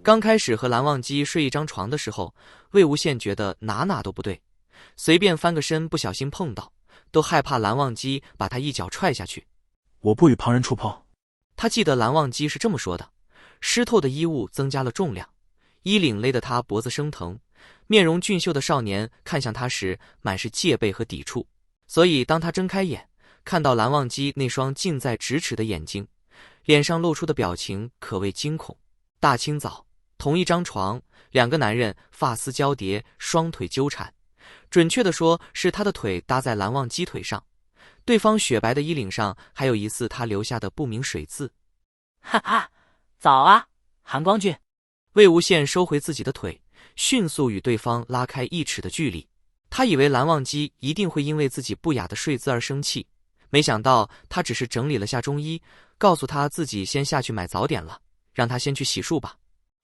刚开始和蓝忘机睡一张床的时候，魏无羡觉得哪哪都不对，随便翻个身不小心碰到，都害怕蓝忘机把他一脚踹下去。我不与旁人触碰。他记得蓝忘机是这么说的。湿透的衣物增加了重量，衣领勒得他脖子生疼。面容俊秀的少年看向他时满是戒备和抵触，所以当他睁开眼，看到蓝忘机那双近在咫尺的眼睛，脸上露出的表情可谓惊恐。大清早，同一张床，两个男人发丝交叠，双腿纠缠，准确地说是他的腿搭在蓝忘机腿上，对方雪白的衣领上还有疑似他留下的不明水渍。哈哈，早啊，韩光俊。魏无羡收回自己的腿，迅速与对方拉开1尺的距离。他以为蓝忘机一定会因为自己不雅的睡姿而生气，没想到他只是整理了下中衣，告诉他自己先下去买早点了，让他先去洗漱吧。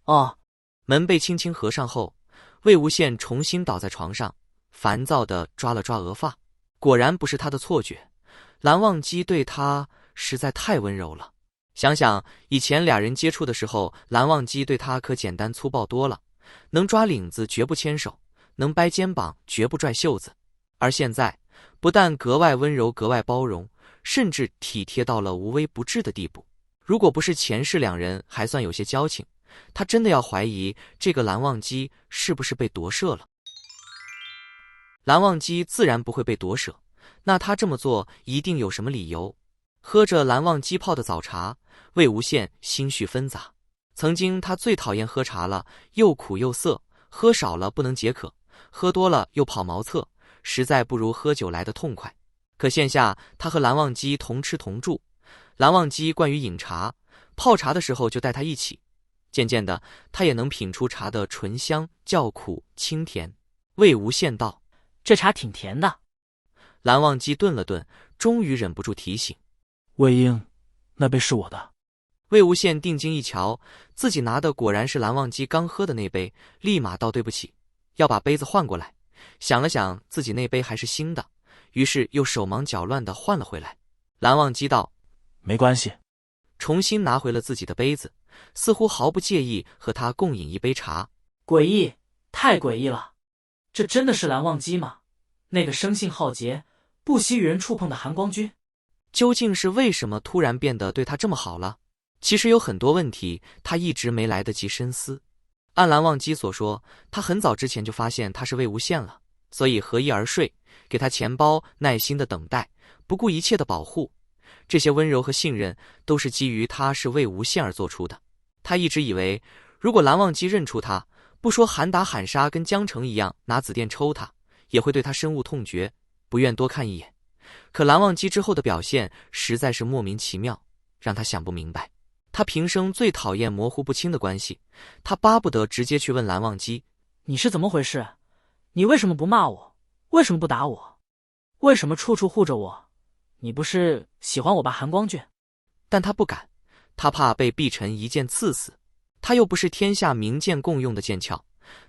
哦。门被轻轻合上后，魏无羡重新倒在床上，烦躁地抓了抓额发。果然不是他的错觉，蓝忘机对他实在太温柔了。想想以前俩人接触的时候，蓝忘机对他可简单粗暴多了，能抓领子绝不牵手，能掰肩膀绝不拽袖子。而现在不但格外温柔格外包容，甚至体贴到了无微不至的地步。如果不是前世两人还算有些交情，他真的要怀疑这个蓝忘机是不是被夺舍了。蓝忘机自然不会被夺舍，那他这么做一定有什么理由。喝着蓝忘机泡的早茶，魏无羡心绪纷杂。曾经他最讨厌喝茶了，又苦又涩，喝少了不能解渴，喝多了又跑茅厕，实在不如喝酒来的痛快。可现下他和蓝忘机同吃同住，蓝忘机惯于饮茶，泡茶的时候就带他一起，渐渐的他也能品出茶的醇香、较苦、清甜。魏无羡道：这茶挺甜的。蓝忘机顿了顿，终于忍不住提醒：魏婴，那杯是我的。魏无羡定睛一瞧，自己拿的果然是蓝忘机刚喝的那杯，立马道对不起，要把杯子换过来。想了想自己那杯还是新的，于是又手忙脚乱地换了回来。蓝忘机道：没关系。重新拿回了自己的杯子，似乎毫不介意和他共饮一杯茶。诡异，太诡异了。这真的是蓝忘机吗？那个生性好劫，不惜与人触碰的韩光君，究竟是为什么突然变得对他这么好了？其实有很多问题他一直没来得及深思。按蓝忘机所说，他很早之前就发现他是魏无羡了，所以合衣而睡，给他钱包，耐心的等待，不顾一切的保护。这些温柔和信任都是基于他是魏无羡而做出的。他一直以为，如果蓝忘机认出他，不说喊打喊杀跟江城一样拿紫电抽他，也会对他深恶痛绝，不愿多看一眼。可蓝忘机之后的表现实在是莫名其妙，让他想不明白。他平生最讨厌模糊不清的关系，他巴不得直接去问蓝忘机：你是怎么回事？你为什么不骂我？为什么不打我？为什么处处护着我？你不是喜欢我吧，韩光俊？但他不敢，他怕被碧晨一剑刺死。他又不是天下名剑共用的剑鞘，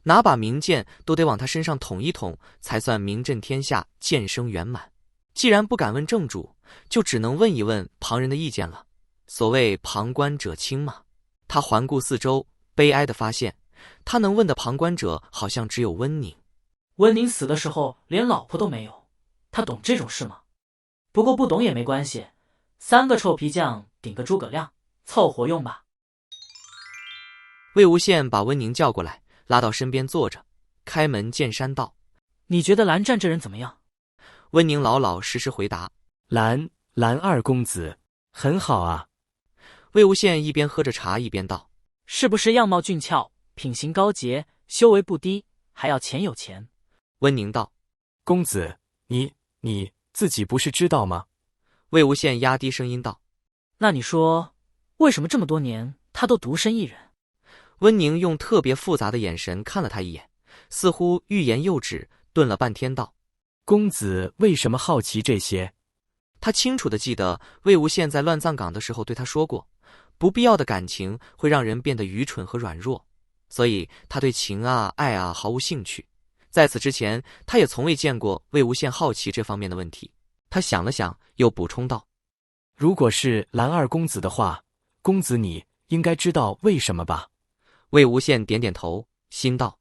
哪把名剑都得往他身上捅一捅，才算名震天下，剑声圆满。既然不敢问正主，就只能问一问旁人的意见了。所谓旁观者清嘛。他环顾四周，悲哀地发现，他能问的旁观者好像只有温宁。温宁死的时候连老婆都没有，他懂这种事吗？不过不懂也没关系，3个臭皮匠顶个诸葛亮，凑合用吧。魏无羡把温宁叫过来，拉到身边坐着，开门见山道：你觉得蓝湛这人怎么样？温宁老老实实回答：蓝二公子很好啊。魏无羡一边喝着茶一边道：是不是样貌俊俏，品行高洁，修为不低，还要钱有钱？温宁道：公子，你自己不是知道吗？魏无羡压低声音道：那你说，为什么这么多年他都独身一人？温宁用特别复杂的眼神看了他一眼，似乎欲言又止，顿了半天道：公子为什么好奇这些？他清楚地记得魏无羡在乱葬岗的时候对他说过，不必要的感情会让人变得愚蠢和软弱，所以他对情啊爱啊毫无兴趣。在此之前，他也从未见过魏无羡好奇这方面的问题。他想了想，又补充道：如果是蓝二公子的话，公子你应该知道为什么吧？魏无羡点点头，心道：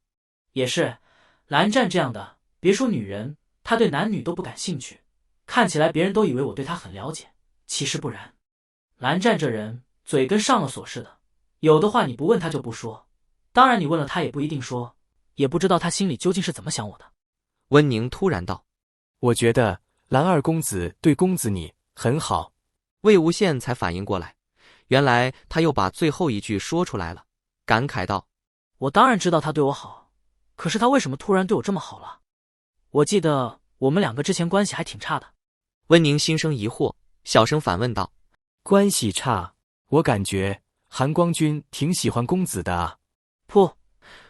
也是，蓝湛这样的，别说女人，他对男女都不感兴趣。看起来别人都以为我对他很了解，其实不然。蓝湛这人嘴跟上了锁似的，有的话你不问他就不说，当然你问了他也不一定说，也不知道他心里究竟是怎么想我的。温宁突然道：我觉得蓝二公子对公子你很好。魏无羡才反应过来，原来他又把最后一句说出来了，感慨道：我当然知道他对我好，可是他为什么突然对我这么好了？我记得我们两个之前关系还挺差的。温宁心生疑惑，小声反问道：关系差？我感觉韩光君挺喜欢公子的啊。噗！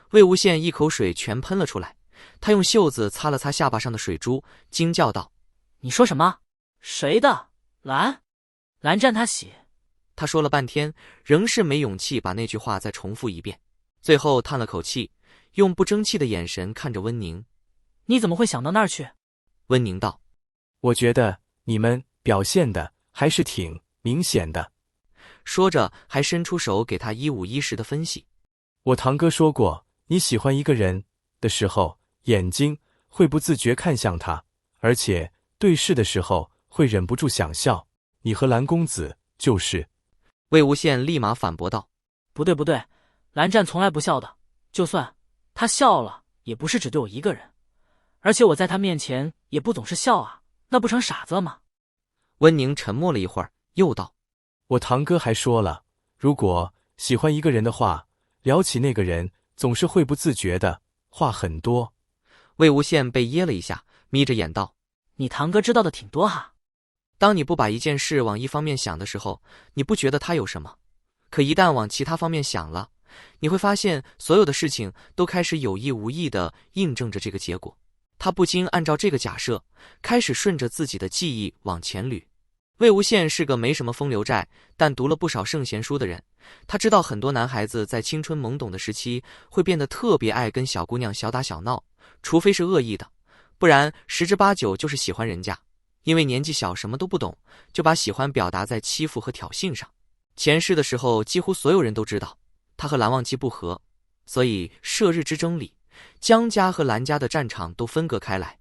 魏无羡一口水全喷了出来，他用袖子擦了擦下巴上的水珠，惊叫道：你说什么？谁的？蓝湛他喜。他说了半天，仍是没勇气把那句话再重复一遍，最后叹了口气，用不争气的眼神看着温宁。你怎么会想到那儿去？温宁道：我觉得你们表现的还是挺明显的。说着还伸出手给他一五一十的分析。我堂哥说过，你喜欢一个人的时候，眼睛会不自觉看向他，而且对视的时候会忍不住想笑。你和蓝公子就是。魏无羡立马反驳道：不对，蓝湛从来不笑的，就算他笑了，也不是只对我一个人，而且我在他面前也不总是笑啊，那不成傻子吗？温宁沉默了一会儿，又道：我堂哥还说了，如果喜欢一个人的话，聊起那个人总是会不自觉的话很多。魏无羡被噎了一下，眯着眼道：你堂哥知道的挺多哈。当你不把一件事往一方面想的时候，你不觉得它有什么，可一旦往其他方面想了，你会发现所有的事情都开始有意无意地印证着这个结果。他不禁按照这个假设，开始顺着自己的记忆往前捋。魏无羡是个没什么风流债，但读了不少圣贤书的人，他知道很多男孩子在青春懵懂的时期会变得特别爱跟小姑娘小打小闹，除非是恶意的，不然十之八九就是喜欢人家。因为年纪小什么都不懂，就把喜欢表达在欺负和挑衅上。前世的时候几乎所有人都知道他和蓝忘机不和，所以射日之争里，江家和蓝家的战场都分隔开来，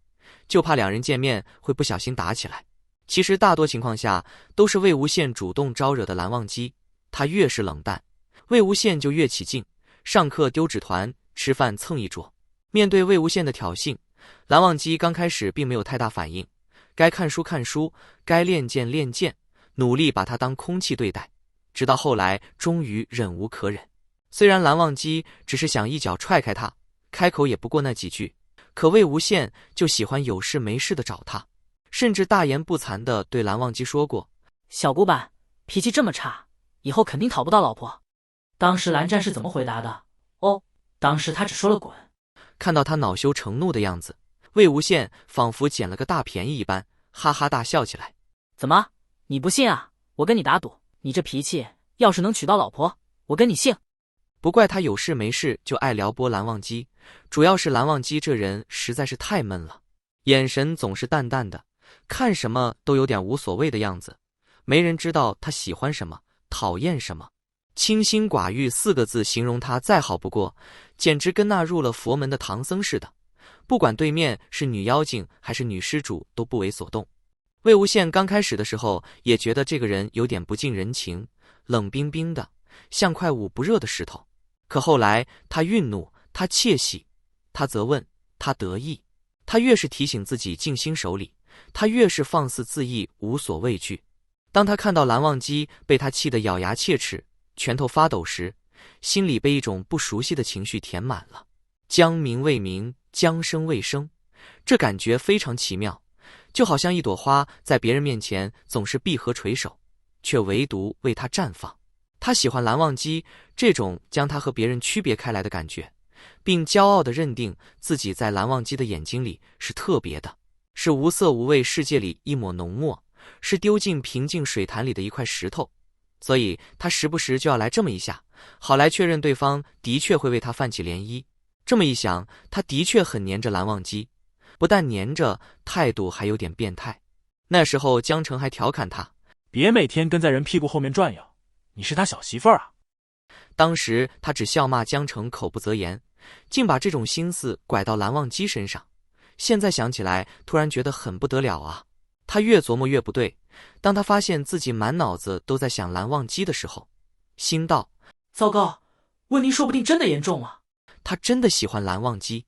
就怕两人见面会不小心打起来。其实大多情况下都是魏无羡主动招惹的蓝忘机，他越是冷淡，魏无羡就越起劲，上课丢纸团，吃饭蹭一桌。面对魏无羡的挑衅，蓝忘机刚开始并没有太大反应，该看书看书，该练剑练剑，努力把他当空气对待，直到后来终于忍无可忍。虽然蓝忘机只是想一脚踹开他，开口也不过那几句，可魏无羡就喜欢有事没事的找他，甚至大言不惭地对蓝忘机说过：小古板，脾气这么差，以后肯定讨不到老婆。当时蓝湛是怎么回答的？当时他只说了滚。看到他恼羞成怒的样子，魏无羡仿佛捡了个大便宜一般，哈哈大笑起来。怎么，你不信啊？我跟你打赌，你这脾气要是能娶到老婆，我跟你姓。不怪他有事没事就爱撩拨蓝忘机，主要是蓝忘机这人实在是太闷了，眼神总是淡淡的，看什么都有点无所谓的样子，没人知道他喜欢什么，讨厌什么。清心寡欲4个字形容他再好不过，简直跟那入了佛门的唐僧似的，不管对面是女妖精还是女施主都不为所动。魏无羡刚开始的时候也觉得这个人有点不近人情，冷冰冰的，像块捂不热的石头。可后来他愠怒，他窃喜，他责问，他得意，他越是提醒自己静心守礼，他越是放肆自缢，无所畏惧。当他看到蓝忘机被他气得咬牙切齿，拳头发抖时，心里被一种不熟悉的情绪填满了，将名未名，将声未声，这感觉非常奇妙，就好像一朵花在别人面前总是闭合垂首，却唯独为他绽放。他喜欢蓝忘机这种将他和别人区别开来的感觉，并骄傲地认定自己在蓝忘机的眼睛里是特别的，是无色无味世界里一抹浓墨，是丢进平静水潭里的一块石头。所以他时不时就要来这么一下，好来确认对方的确会为他泛起涟漪。这么一想，他的确很黏着蓝忘机，不但黏着，态度还有点变态。那时候江澄还调侃他：别每天跟在人屁股后面转悠，你是他小媳妇儿啊。当时他只笑骂江城口不择言，竟把这种心思拐到蓝忘机身上。现在想起来，突然觉得很不得了啊！他越琢磨越不对。当他发现自己满脑子都在想蓝忘机的时候，心道：糟糕，问题说不定真的严重了。他真的喜欢蓝忘机。